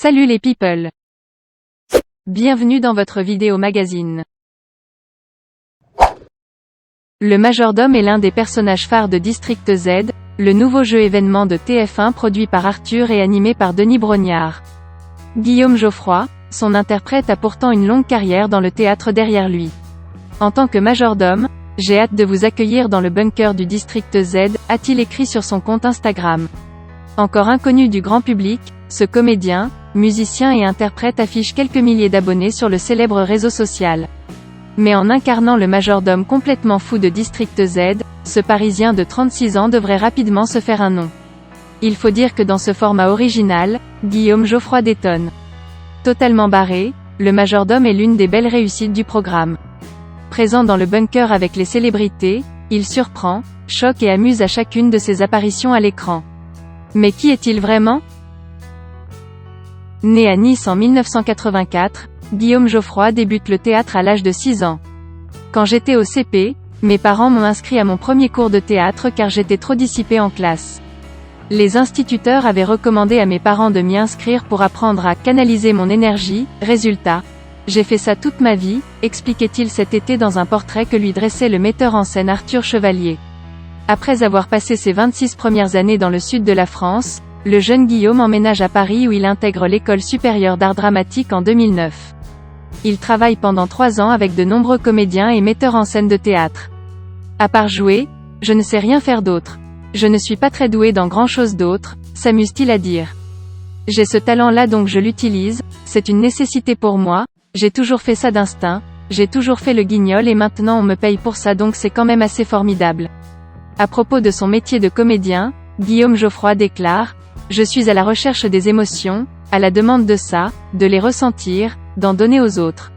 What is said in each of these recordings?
Salut les people! Bienvenue dans votre vidéo magazine. Le majordome est l'un des personnages phares de District Z, le nouveau jeu événement de TF1 produit par Arthur et animé par Denis Brognard. Guillaume Geoffroy, son interprète, a pourtant une longue carrière dans le théâtre derrière lui. En tant que majordome, j'ai hâte de vous accueillir dans le bunker du District Z, a-t-il écrit sur son compte Instagram. Encore inconnu du grand public, ce comédien, musicien et interprète affiche quelques milliers d'abonnés sur le célèbre réseau social. Mais en incarnant le majordome complètement fou de District Z, ce Parisien de 36 ans devrait rapidement se faire un nom. Il faut dire que dans ce format original, Guillaume Geoffroy détonne. Totalement barré, le majordome est l'une des belles réussites du programme. Présent dans le bunker avec les célébrités, il surprend, choque et amuse à chacune de ses apparitions à l'écran. Mais qui est-il vraiment ? Né à Nice en 1984, Guillaume Geoffroy débute le théâtre à l'âge de 6 ans. Quand j'étais au CP, mes parents m'ont inscrit à mon premier cours de théâtre car j'étais trop dissipé en classe. Les instituteurs avaient recommandé à mes parents de m'y inscrire pour apprendre à canaliser mon énergie. Résultat, j'ai fait ça toute ma vie, expliquait-il cet été dans un portrait que lui dressait le metteur en scène Arthur Chevalier. Après avoir passé ses 26 premières années dans le sud de la France, le jeune Guillaume emménage à Paris où il intègre l'école supérieure d'art dramatique en 2009. Il travaille pendant 3 ans avec de nombreux comédiens et metteurs en scène de théâtre. À part jouer, je ne sais rien faire d'autre. Je ne suis pas très doué dans grand-chose d'autre, s'amuse-t-il à dire. J'ai ce talent-là donc je l'utilise, c'est une nécessité pour moi, j'ai toujours fait ça d'instinct, j'ai toujours fait le guignol et maintenant on me paye pour ça donc c'est quand même assez formidable. À propos de son métier de comédien, Guillaume Geoffroy déclare « Je suis à la recherche des émotions, à la demande de ça, de les ressentir, d'en donner aux autres.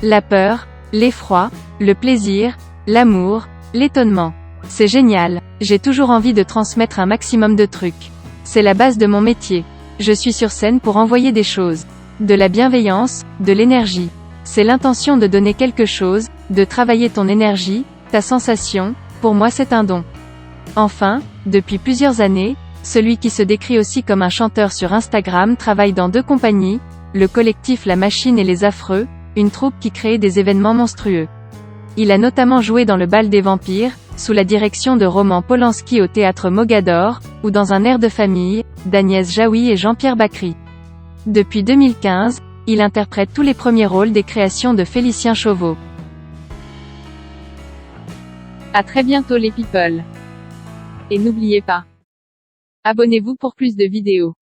La peur, l'effroi, le plaisir, l'amour, l'étonnement. C'est génial, j'ai toujours envie de transmettre un maximum de trucs. C'est la base de mon métier. Je suis sur scène pour envoyer des choses. De la bienveillance, de l'énergie. C'est l'intention de donner quelque chose, de travailler ton énergie, ta sensation, pour moi c'est un don. » Enfin, depuis plusieurs années, celui qui se décrit aussi comme un chanteur sur Instagram travaille dans 2 compagnies, le collectif La Machine et les Affreux, une troupe qui crée des événements monstrueux. Il a notamment joué dans Le Bal des Vampires, sous la direction de Roman Polanski au théâtre Mogador, ou dans Un air de famille, d'Agnès Jaoui et Jean-Pierre Bacry. Depuis 2015, il interprète tous les premiers rôles des créations de Félicien Chauveau. À très bientôt les people. Et n'oubliez pas, abonnez-vous pour plus de vidéos.